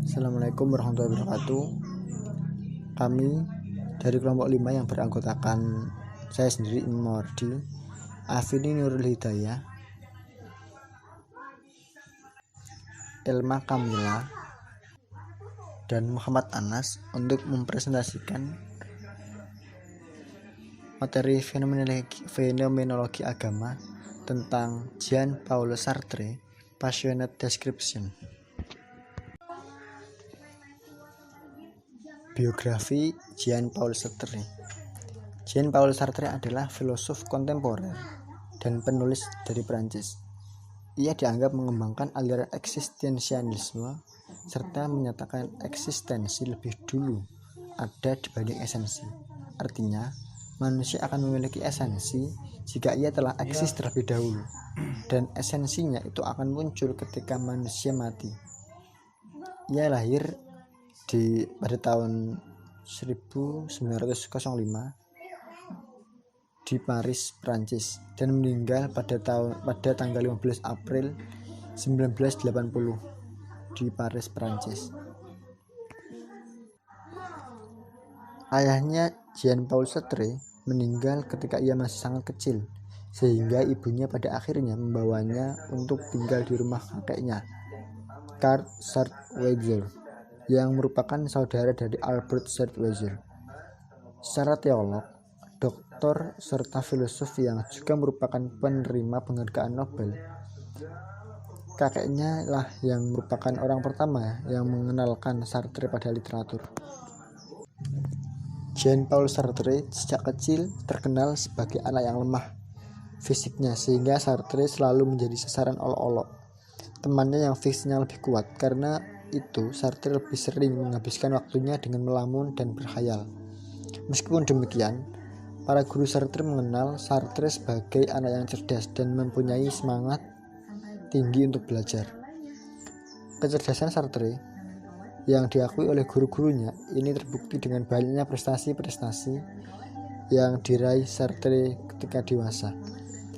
Assalamualaikum warahmatullahi wabarakatuh. Kami dari kelompok 5 yang beranggotakan saya sendiri, Imam Mawardi, Afini Nurul Hidayah, Elma Kamila, dan Muhammad Anas untuk mempresentasikan materi fenomenologi agama tentang Jean-Paul Sartre, Passionate Description. Biografi Jean-Paul Sartre. Jean-Paul Sartre adalah filosof kontemporer dan penulis dari Prancis. Ia dianggap mengembangkan aliran eksistensialisme serta menyatakan eksistensi lebih dulu ada dibanding esensi. Artinya, manusia akan memiliki esensi jika ia telah eksis terlebih dahulu, dan esensinya itu akan muncul ketika manusia mati. Ia lahir pada tahun 1905 di Paris, Prancis, dan meninggal pada tanggal 15 April 1980 di Paris, Prancis. Ayahnya, Jean-Paul Sartre, meninggal ketika ia masih sangat kecil, sehingga ibunya pada akhirnya membawanya untuk tinggal di rumah kakeknya, Karl Sartre, yang merupakan saudara dari Albert Sartre. Secara teolog, doktor, serta filosof yang juga merupakan penerima penghargaan Nobel, kakeknya lah yang merupakan orang pertama yang mengenalkan Sartre pada literatur. Jean-Paul Sartre sejak kecil terkenal sebagai anak yang lemah fisiknya, sehingga Sartre selalu menjadi sasaran olok-olok temannya yang fisiknya lebih kuat. Karena itu, Sartre lebih sering menghabiskan waktunya dengan melamun dan berkhayal. Meskipun demikian, para guru Sartre mengenal Sartre sebagai anak yang cerdas dan mempunyai semangat tinggi untuk belajar. Kecerdasan Sartre yang diakui oleh guru-gurunya ini terbukti dengan banyaknya prestasi-prestasi yang diraih Sartre ketika dewasa,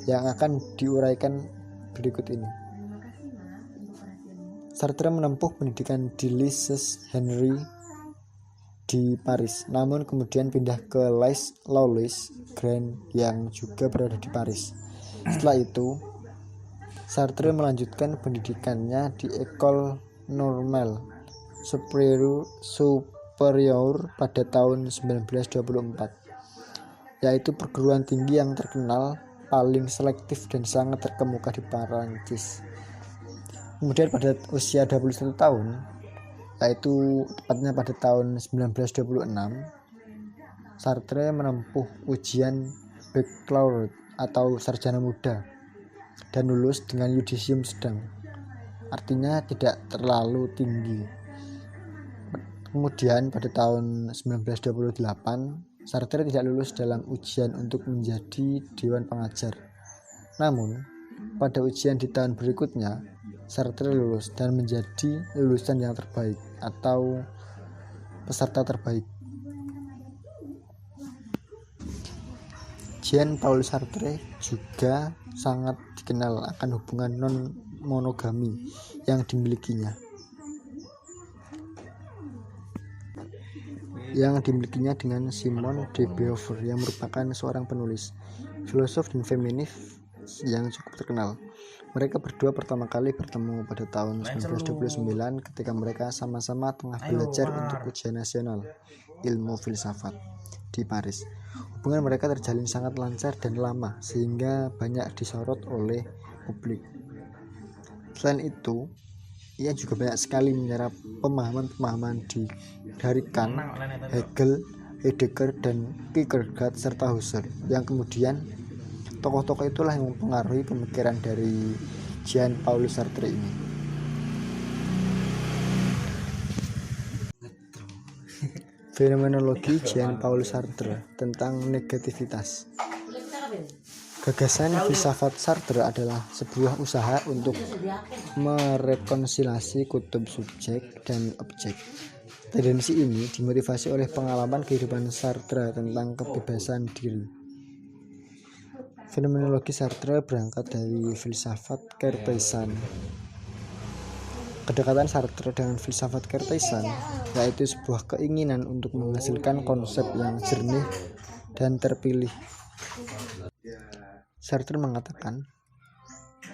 yang akan diuraikan berikut ini. Sartre menempuh pendidikan di Lycée Henri di Paris, namun kemudian pindah ke Les Louis Grand yang juga berada di Paris. Setelah itu, Sartre melanjutkan pendidikannya di École Normale Supérieure pada tahun 1924, yaitu perguruan tinggi yang terkenal, paling selektif dan sangat terkemuka di Perancis. Kemudian pada usia 21 tahun, yaitu tepatnya pada tahun 1926, Sartre menempuh ujian baccalaureate atau sarjana muda dan lulus dengan yudisium sedang, artinya tidak terlalu tinggi. Kemudian pada tahun 1928, Sartre tidak lulus dalam ujian untuk menjadi dewan pengajar. Namun, pada ujian di tahun berikutnya, Sartre lulus dan menjadi lulusan yang terbaik atau peserta terbaik. Jean-Paul Sartre juga sangat dikenal akan hubungan non-monogami yang dimilikinya dengan Simone de Beauvoir, yang merupakan seorang penulis, filosof dan feminis yang cukup terkenal. Mereka berdua pertama kali bertemu pada tahun 1929 ketika mereka sama-sama tengah belajar untuk ujian nasional ilmu filsafat di Paris. Hubungan mereka terjalin sangat lancar dan lama sehingga banyak disorot oleh publik. Selain itu, ia juga banyak sekali menyerap pemahaman-pemahaman dari Kant, Hegel, Heidegger, dan Kierkegaard serta Husserl, yang kemudian tokoh-tokoh itulah yang mempengaruhi pemikiran dari Jean-Paul Sartre ini. Fenomenologi Jean-Paul Sartre tentang negativitas. Gagasan filsafat Sartre adalah sebuah usaha untuk merekonsiliasi kutub subjek dan objek. Tendensi ini dimotivasi oleh pengalaman kehidupan Sartre tentang kebebasan diri. Fenomenologi Sartre berangkat dari filsafat Cartesian. Kedekatan Sartre dengan filsafat Cartesian yaitu sebuah keinginan untuk menghasilkan konsep yang jernih dan terpilih. Sartre mengatakan,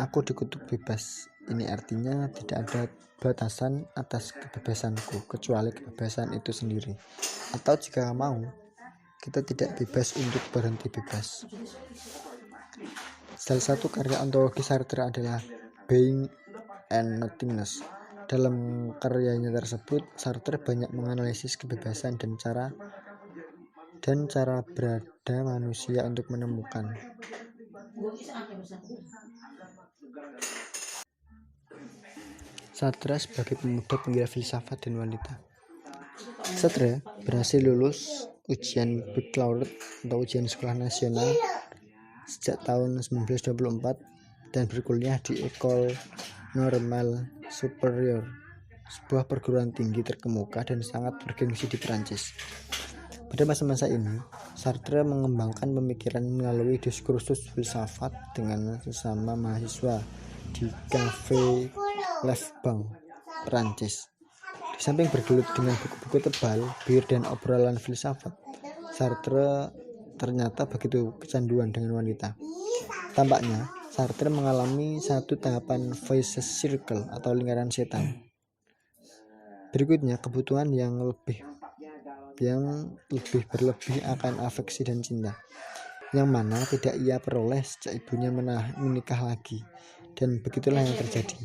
"Aku di kutub bebas. Ini artinya tidak ada batasan atas kebebasanku kecuali kebebasan itu sendiri. Atau jika mau, kita tidak bebas untuk berhenti bebas." Salah satu karya ontologi Sartre adalah Being and Nothingness. Dalam karyanya tersebut, Sartre banyak menganalisis kebebasan dan cara berada manusia untuk menemukan. Sartre sebagai pemuda penggila filsafat dan wanita. Sartre berhasil lulus ujian baccalaureate atau ujian sekolah nasional sejak tahun 1924 dan berkuliah di École Normale Supérieure, sebuah perguruan tinggi terkemuka dan sangat bergengsi di Perancis. Pada masa-masa ini, Sartre mengembangkan pemikiran melalui diskursus filsafat dengan sesama mahasiswa di Café Lefbanc, Perancis. Di samping bergelut dengan buku-buku tebal, bir dan obrolan filsafat, Sartre ternyata begitu kecanduan dengan wanita. Tampaknya Sartre mengalami satu tahapan vicious circle atau lingkaran setan. Berikutnya kebutuhan yang lebih berlebih akan afeksi dan cinta, yang mana tidak ia peroleh sejak ibunya menikah lagi. Dan begitulah yang terjadi.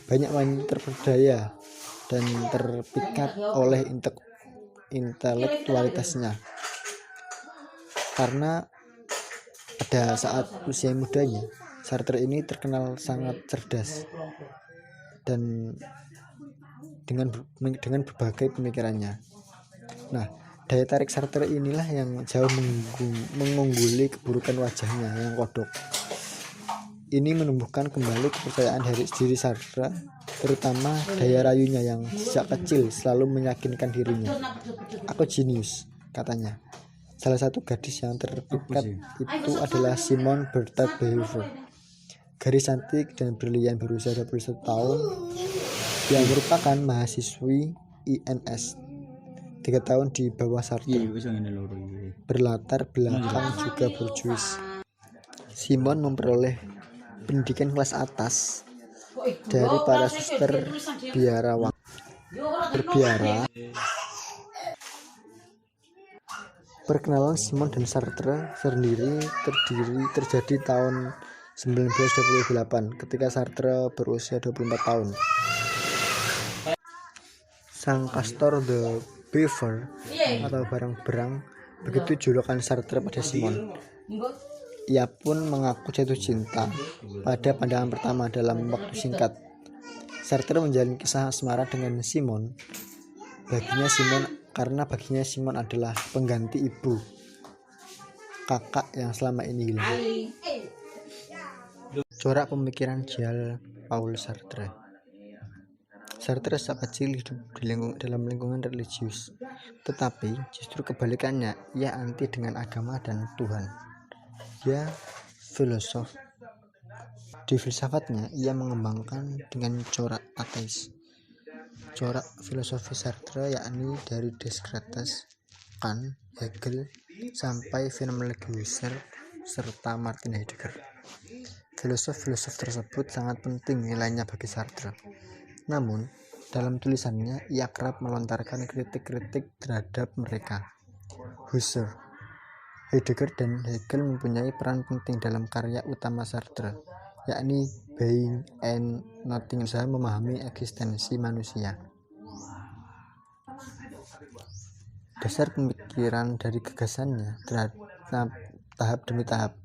Banyak wanita terperdaya dan terpikat oleh intelektualitasnya, karena pada saat usia mudanya Sartre ini terkenal sangat cerdas dan dengan berbagai pemikirannya. Nah, daya tarik Sartre inilah yang jauh mengungguli keburukan wajahnya yang kodok. Ini menumbuhkan kembali kepercayaan diri Sartre, terutama daya rayunya yang sejak kecil selalu meyakinkan dirinya. "Aku jenius," katanya. Salah satu gadis yang terpikat itu adalah Simone Bertha Beauvoir, gadis cantik dan brilian berusia 21 tahun yang merupakan mahasiswi INS, 3 tahun di bawah Sartre, berlatar belakang juga borjuis. Simone memperoleh pendidikan kelas atas dari para suster biara. Perkenalan Simone dan Sartre sendiri terjadi tahun 1928 ketika Sartre berusia 24 tahun. Sang Castor de Beauvoir atau barang-berang, begitu julukan Sartre pada Simone. Ia pun mengaku jatuh cinta pada pandangan pertama dalam waktu singkat. Sartre menjalin kisah asmara dengan Simone. Karena baginya Simone adalah pengganti ibu, kakak yang selama ini hilang. Corak pemikiran Jean-Paul Sartre. Sartre sejak kecil hidup dalam lingkungan religius, tetapi justru kebalikannya, ia anti dengan agama dan Tuhan. Ia filosof. Di filsafatnya, ia mengembangkan dengan corak ateis. Corak filosofi Sartre yakni dari Descartes, Kant, Hegel, sampai fenomenologi Husserl serta Martin Heidegger. Filosof-filosof tersebut sangat penting nilainya bagi Sartre. Namun, dalam tulisannya ia kerap melontarkan kritik-kritik terhadap mereka. Husserl, Heidegger, dan Hegel mempunyai peran penting dalam karya utama Sartre, yakni Being and Nothingness, memahami eksistensi manusia. Dasar pemikiran dari gagasannya tahap demi tahap.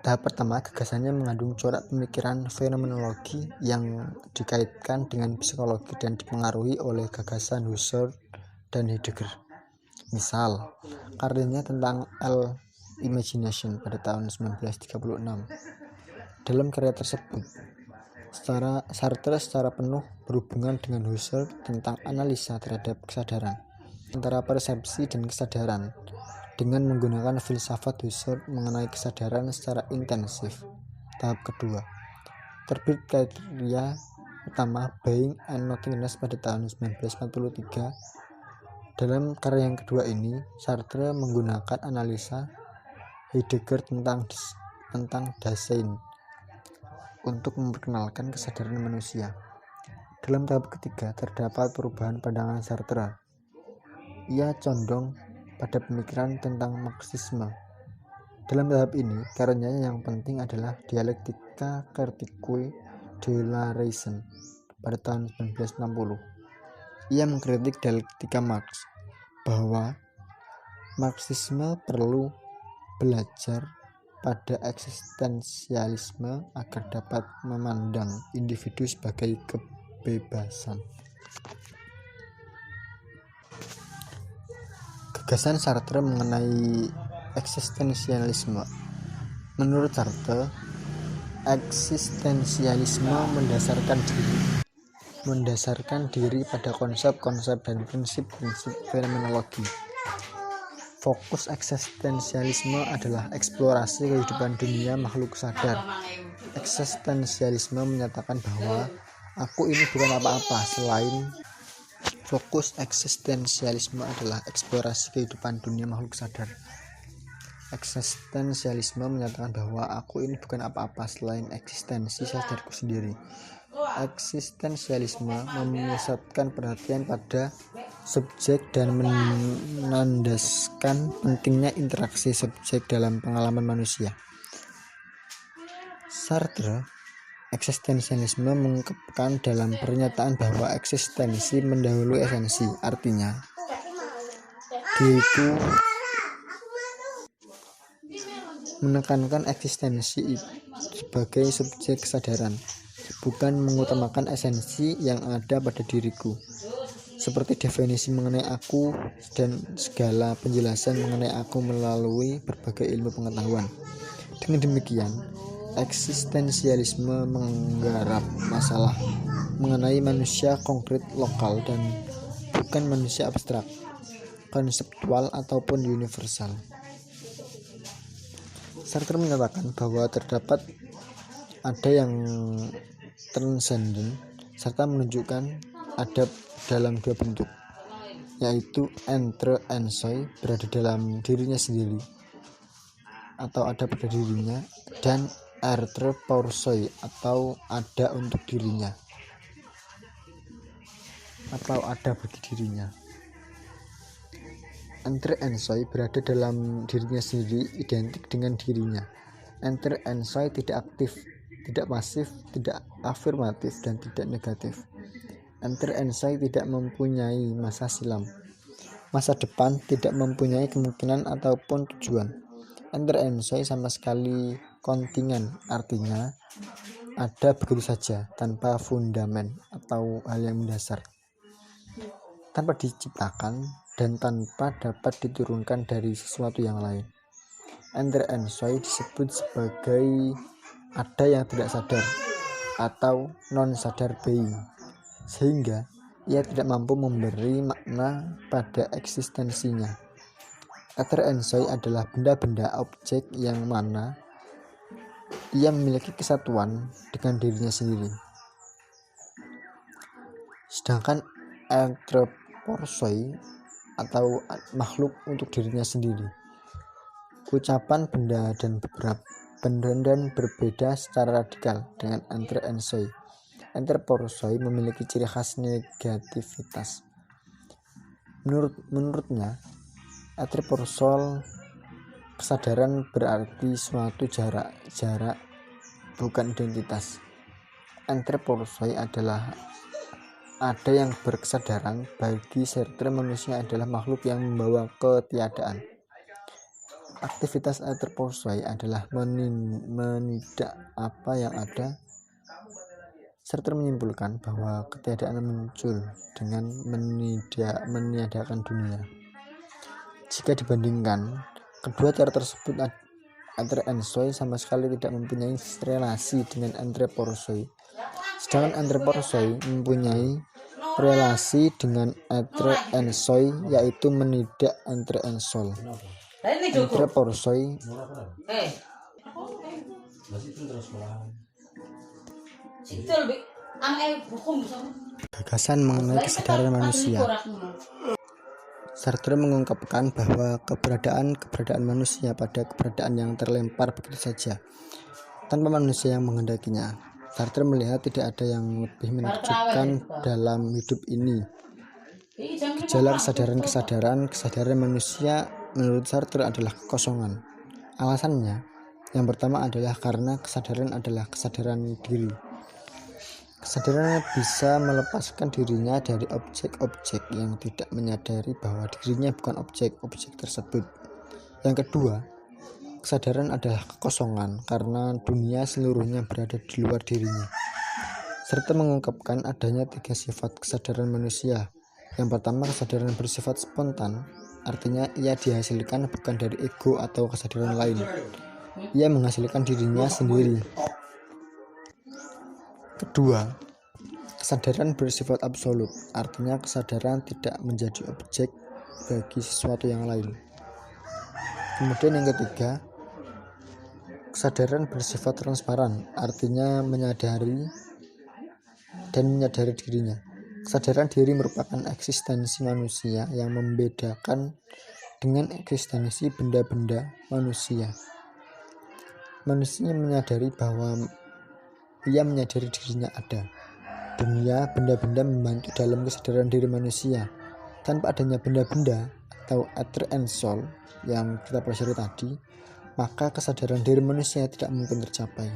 Tahap pertama, gagasannya mengandung corak pemikiran fenomenologi yang dikaitkan dengan psikologi dan dipengaruhi oleh gagasan Husserl dan Heidegger. Misal, karyanya tentang Imagination pada tahun 1936. Dalam karya tersebut, Sartre secara penuh berhubungan dengan Husserl tentang analisa terhadap kesadaran, antara persepsi dan kesadaran, dengan menggunakan filsafat Husserl mengenai kesadaran secara intensif. Tahap kedua, terbit karya utama Being and Nothingness pada tahun 1943. Dalam karya yang kedua ini, Sartre menggunakan analisa Heidegger tentang Dasein untuk memperkenalkan kesadaran manusia. Dalam tahap ketiga terdapat perubahan pandangan Sartre. Ia condong pada pemikiran tentang Marxisme. Dalam tahap ini, karyanya yang penting adalah Dialektika Critique de la Raison pada tahun 1960. Ia mengkritik dialektika Marx bahwa Marxisme perlu belajar pada eksistensialisme agar dapat memandang individu sebagai kebebasan. Gagasan Sartre mengenai eksistensialisme. Menurut Sartre, eksistensialisme mendasarkan diri pada konsep-konsep dan prinsip-prinsip fenomenologi. Fokus eksistensialisme adalah eksplorasi kehidupan dunia makhluk sadar. Eksistensialisme menyatakan bahwa aku ini bukan apa-apa selain Fokus eksistensialisme adalah eksplorasi kehidupan dunia makhluk sadar. Eksistensialisme menyatakan bahwa aku ini bukan apa-apa selain eksistensi sadarku sendiri. Eksistensialisme memusatkan perhatian pada subjek dan menandaskan pentingnya interaksi subjek dalam pengalaman manusia. Sartre, eksistensialisme mengungkapkan dalam pernyataan bahwa eksistensi mendahului esensi, artinya diriku menekankan eksistensi sebagai subjek kesadaran, bukan mengutamakan esensi yang ada pada diriku, seperti definisi mengenai aku dan segala penjelasan mengenai aku melalui berbagai ilmu pengetahuan. Dengan demikian, eksistensialisme menggarap masalah mengenai manusia konkret lokal dan bukan manusia abstrak, konseptual ataupun universal. Sartre menyatakan bahwa terdapat ada yang transenden serta menunjukkan ada dalam dua bentuk, yaitu entre en soi, berada dalam dirinya sendiri atau ada pada dirinya, dan être pour soi, atau ada untuk dirinya atau ada bagi dirinya. Entre en soi, berada dalam dirinya sendiri, identik dengan dirinya. Entre en soi tidak aktif, tidak pasif, tidak afirmatif, dan tidak negatif. Entre en soi tidak mempunyai masa silam, masa depan, tidak mempunyai kemungkinan ataupun tujuan. Entre en soi sama sekali kontingen, artinya ada begitu saja, tanpa fundamen atau hal yang mendasar, tanpa diciptakan dan tanpa dapat diturunkan dari sesuatu yang lain. Entre en soi disebut sebagai ada yang tidak sadar atau non sadar being, sehingga ia tidak mampu memberi makna pada eksistensinya. Entre en soi adalah benda-benda objek yang mana ia memiliki kesatuan dengan dirinya sendiri. Sedangkan entre pour soi atau makhluk untuk dirinya sendiri, ucapan benda dan berbeda secara radikal dengan entre en soi. Entre pour soi memiliki ciri khas negativitas. Menurutnya, entre pour soi kesadaran berarti suatu jarak bukan identitas. Entre pour soi adalah ada yang berkesadaran. Bagi Sartre, manusia adalah makhluk yang membawa ketiadaan. Aktivitas entre pour soi adalah menidak apa yang ada. Sartre menyimpulkan bahwa ketiadaan muncul dengan meniadakan dunia. Jika dibandingkan kedua cara tersebut, entre en soi sama sekali tidak mempunyai relasi dengan entre pour soi, sedangkan entre pour soi mempunyai relasi dengan entre en soi, yaitu menidak entre en soi. Entre pour soi Gagasan mengenai kesadaran manusia. Sartre mengungkapkan bahwa keberadaan manusia pada keberadaan yang terlempar begitu saja, tanpa manusia yang menghendakinya. Sartre melihat tidak ada yang lebih menakjubkan dalam hidup ini. Gejala kesadaran manusia menurut Sartre adalah kekosongan. Alasannya, yang pertama adalah karena kesadaran adalah kesadaran diri. Kesadaran bisa melepaskan dirinya dari objek-objek yang tidak menyadari bahwa dirinya bukan objek-objek tersebut. Yang kedua, kesadaran adalah kekosongan karena dunia seluruhnya berada di luar dirinya. Serta mengungkapkan adanya 3 sifat kesadaran manusia. Yang pertama, kesadaran bersifat spontan, artinya ia dihasilkan bukan dari ego atau kesadaran lain. Ia menghasilkan dirinya sendiri. Kedua, kesadaran bersifat absolut, artinya kesadaran tidak menjadi objek bagi sesuatu yang lain. Kemudian yang ketiga, kesadaran bersifat transparan, artinya menyadari dirinya. Kesadaran diri merupakan eksistensi manusia yang membedakan dengan eksistensi benda-benda manusia. Manusia menyadari bahwa ia menyadari dirinya ada. Dunia, benda-benda membantu dalam kesadaran diri manusia. Tanpa adanya benda-benda atau ether and soul yang kita pelajari tadi, maka kesadaran diri manusia tidak mungkin tercapai.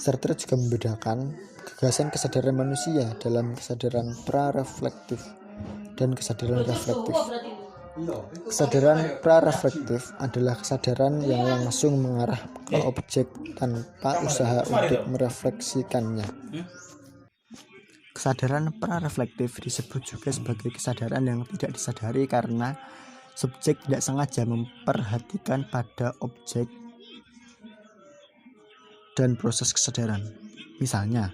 Sartre juga membedakan gagasan kesadaran manusia dalam kesadaran prareflektif dan kesadaran reflektif. Kesadaran prareflektif adalah kesadaran yang langsung mengarah ke objek tanpa usaha untuk merefleksikannya. Kesadaran prareflektif disebut juga sebagai kesadaran yang tidak disadari karena subjek tidak sengaja memperhatikan pada objek dan proses kesadaran. Misalnya,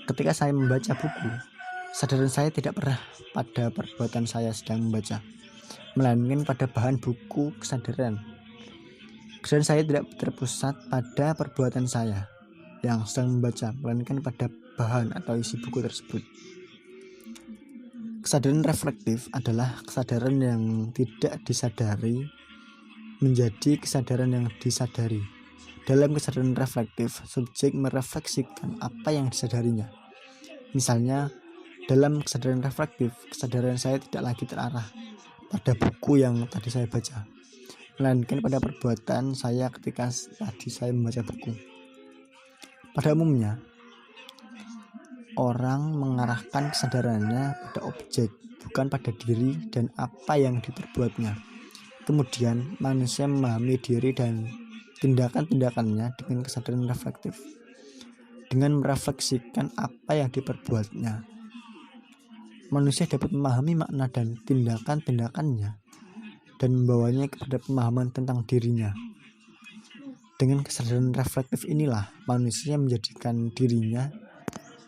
ketika saya membaca buku, kesadaran saya tidak pernah pada perbuatan saya sedang membaca, melainkan pada bahan buku kesadaran. Kesadaran saya tidak terpusat pada perbuatan saya yang sedang membaca, melainkan pada bahan atau isi buku tersebut. Kesadaran reflektif adalah kesadaran yang tidak disadari menjadi kesadaran yang disadari. Dalam kesadaran reflektif, subjek merefleksikan apa yang disadarinya. Misalnya, dalam kesadaran reflektif, kesadaran saya tidak lagi terarah pada buku yang tadi saya baca, melainkan pada perbuatan saya ketika tadi saya membaca buku. Pada umumnya, orang mengarahkan kesadarannya pada objek, bukan pada diri dan apa yang diperbuatnya. Kemudian, manusia memahami diri dan tindakan-tindakannya dengan kesadaran reflektif, dengan merefleksikan apa yang diperbuatnya. Manusia dapat memahami makna dan tindakan-tindakannya dan membawanya kepada pemahaman tentang dirinya. Dengan kesadaran reflektif inilah manusia menjadikan dirinya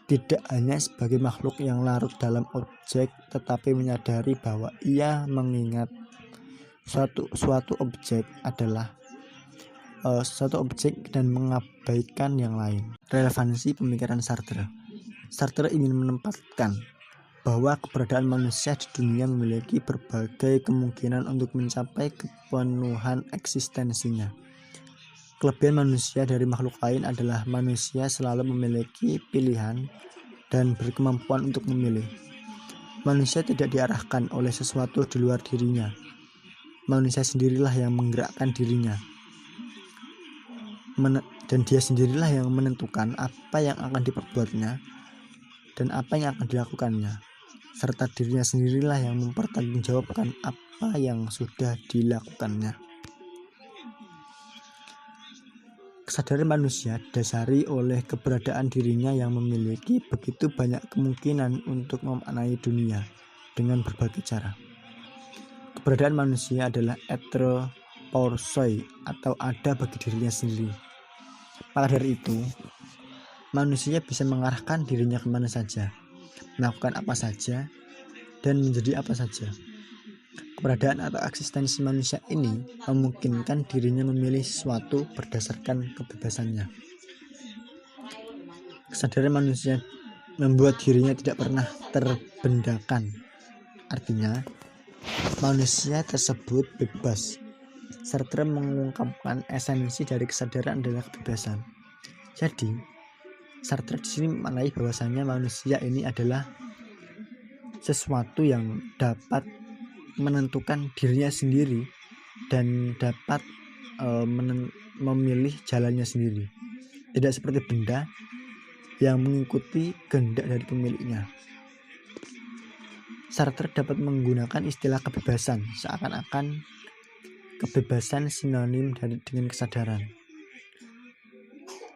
tidak hanya sebagai makhluk yang larut dalam objek, tetapi menyadari bahwa ia mengingat suatu objek adalah suatu objek dan mengabaikan yang lain. Relevansi pemikiran Sartre. Sartre ingin menempatkan bahwa keberadaan manusia di dunia memiliki berbagai kemungkinan untuk mencapai kepenuhan eksistensinya. Kelebihan manusia dari makhluk lain adalah manusia selalu memiliki pilihan dan berkemampuan untuk memilih. Manusia tidak diarahkan oleh sesuatu di luar dirinya. Manusia sendirilah yang menggerakkan dirinya. Dan dia sendirilah yang menentukan apa yang akan diperbuatnya dan apa yang akan dilakukannya, serta dirinya sendirilah yang mempertanggungjawabkan apa yang sudah dilakukannya. Kesadaran manusia didasari oleh keberadaan dirinya yang memiliki begitu banyak kemungkinan untuk memaknai dunia dengan berbagai cara. Keberadaan manusia adalah être pour soi, atau ada bagi dirinya sendiri. Maka dari itu, manusia bisa mengarahkan dirinya kemana saja, melakukan apa saja, dan menjadi apa saja. Keberadaan atau eksistensi manusia ini memungkinkan dirinya memilih sesuatu berdasarkan kebebasannya. Kesadaran manusia membuat dirinya tidak pernah terbendakan. Artinya, manusia tersebut bebas. Sartre mengungkapkan esensi dari kesadaran adalah kebebasan. Jadi, Sartre di sini memaknai bahwasanya manusia ini adalah sesuatu yang dapat menentukan dirinya sendiri dan dapat memilih jalannya sendiri. Tidak seperti benda yang mengikuti kehendak dari pemiliknya. Sartre dapat menggunakan istilah kebebasan seakan-akan kebebasan sinonim dengan kesadaran.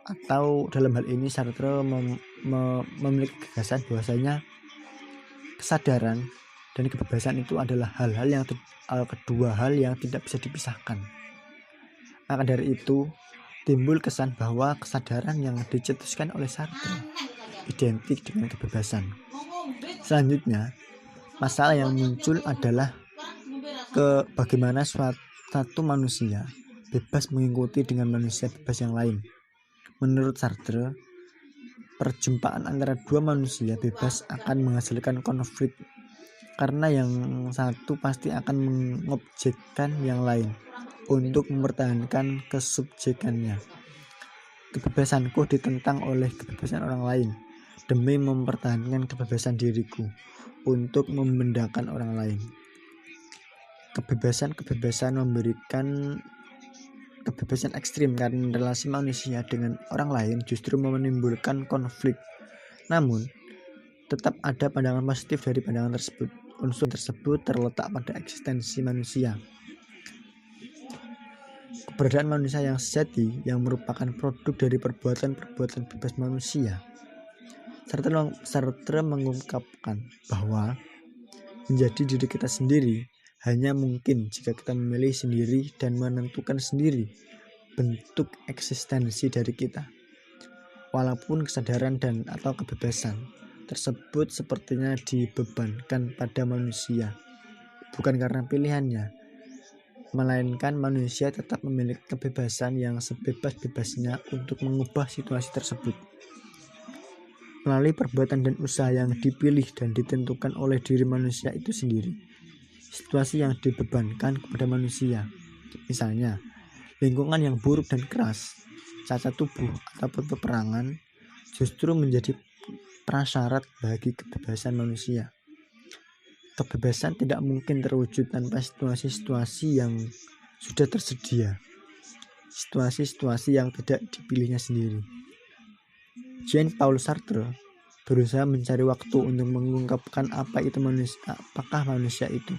Atau dalam hal ini Sartre memiliki gagasan bahwasanya kesadaran dan kebebasan itu adalah kedua hal yang tidak bisa dipisahkan. Maka dari itu timbul kesan bahwa kesadaran yang dicetuskan oleh Sartre identik dengan kebebasan. Selanjutnya, masalah yang muncul adalah bagaimana satu manusia bebas mengikuti dengan manusia bebas yang lain. Menurut Sartre, perjumpaan antara dua manusia bebas akan menghasilkan konflik karena yang satu pasti akan mengobjekkan yang lain untuk mempertahankan kesubjekannya. Kebebasanku ditentang oleh kebebasan orang lain demi mempertahankan kebebasan diriku untuk membendakan orang lain. Kebebasan memberikan kebebasan ekstrim karena relasi manusia dengan orang lain justru menimbulkan konflik. Namun, tetap ada pandangan positif dari pandangan tersebut. Unsur tersebut terletak pada eksistensi manusia. Keberadaan manusia yang sejati yang merupakan produk dari perbuatan-perbuatan bebas manusia. Sartre mengungkapkan bahwa menjadi diri kita sendiri hanya mungkin jika kita memilih sendiri dan menentukan sendiri bentuk eksistensi dari kita. Walaupun kesadaran dan atau kebebasan tersebut sepertinya dibebankan pada manusia, bukan karena pilihannya, melainkan manusia tetap memiliki kebebasan yang sebebas-bebasnya untuk mengubah situasi tersebut. Melalui perbuatan dan usaha yang dipilih dan ditentukan oleh diri manusia itu sendiri. Situasi yang dibebankan kepada manusia, misalnya lingkungan yang buruk dan keras, cacat tubuh ataupun peperangan, justru menjadi prasyarat bagi kebebasan manusia. Kebebasan tidak mungkin terwujud tanpa situasi-situasi yang sudah tersedia, situasi-situasi yang tidak dipilihnya sendiri. Jean-Paul Sartre berusaha mencari waktu untuk mengungkapkan apakah manusia itu.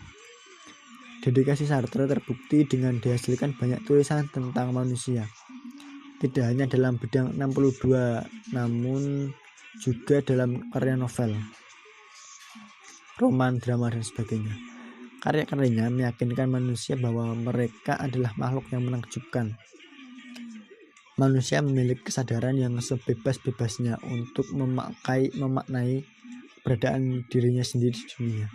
Dedikasi Sartre terbukti dengan dihasilkan banyak tulisan tentang manusia. Tidak hanya dalam bidang 62, namun juga dalam karya novel, roman, drama, dan sebagainya. Karya-karyanya meyakinkan manusia bahwa mereka adalah makhluk yang menakjubkan. Manusia memiliki kesadaran yang sebebas-bebasnya untuk memaknai keberadaan dirinya sendiri di dunia.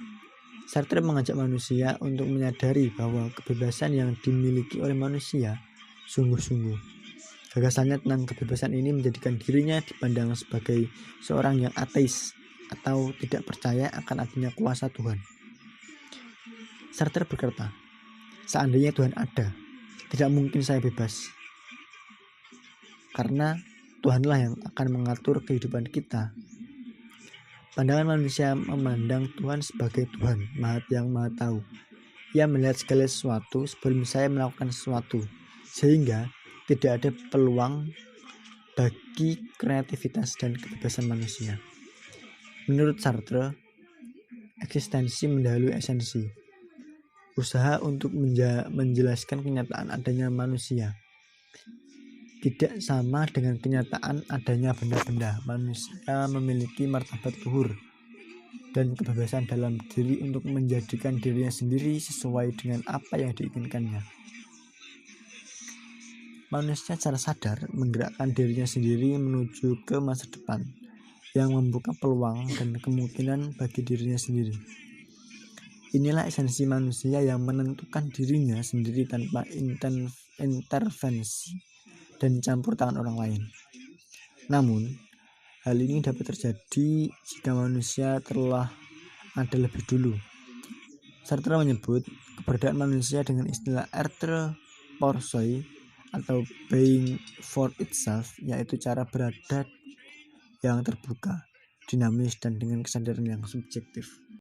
Sartre mengajak manusia untuk menyadari bahwa kebebasan yang dimiliki oleh manusia sungguh-sungguh. Gagasannya tentang kebebasan ini menjadikan dirinya dipandang sebagai seorang yang ateis atau tidak percaya akan adanya kuasa Tuhan. Sartre berkata, seandainya Tuhan ada, tidak mungkin saya bebas. Karena Tuhanlah yang akan mengatur kehidupan kita. Pandangan manusia memandang Tuhan sebagai Tuhan yang maha tahu. Ia melihat segala sesuatu sebelum saya melakukan sesuatu, sehingga tidak ada peluang bagi kreativitas dan kebebasan manusia. Menurut Sartre, eksistensi mendahului esensi. Usaha untuk menjelaskan kenyataan adanya manusia tidak sama dengan kenyataan adanya benda-benda. Manusia memiliki martabat luhur dan kebebasan dalam diri untuk menjadikan dirinya sendiri sesuai dengan apa yang diinginkannya. Manusia secara sadar menggerakkan dirinya sendiri menuju ke masa depan yang membuka peluang dan kemungkinan bagi dirinya sendiri. Inilah esensi manusia yang menentukan dirinya sendiri tanpa intervensi dan campur tangan orang lain. Namun, Hal ini dapat terjadi jika manusia telah ada lebih dulu. Sartre menyebut keberadaan manusia dengan istilah être pour soi atau being for itself, yaitu cara berada yang terbuka, dinamis, dan dengan kesadaran yang subjektif.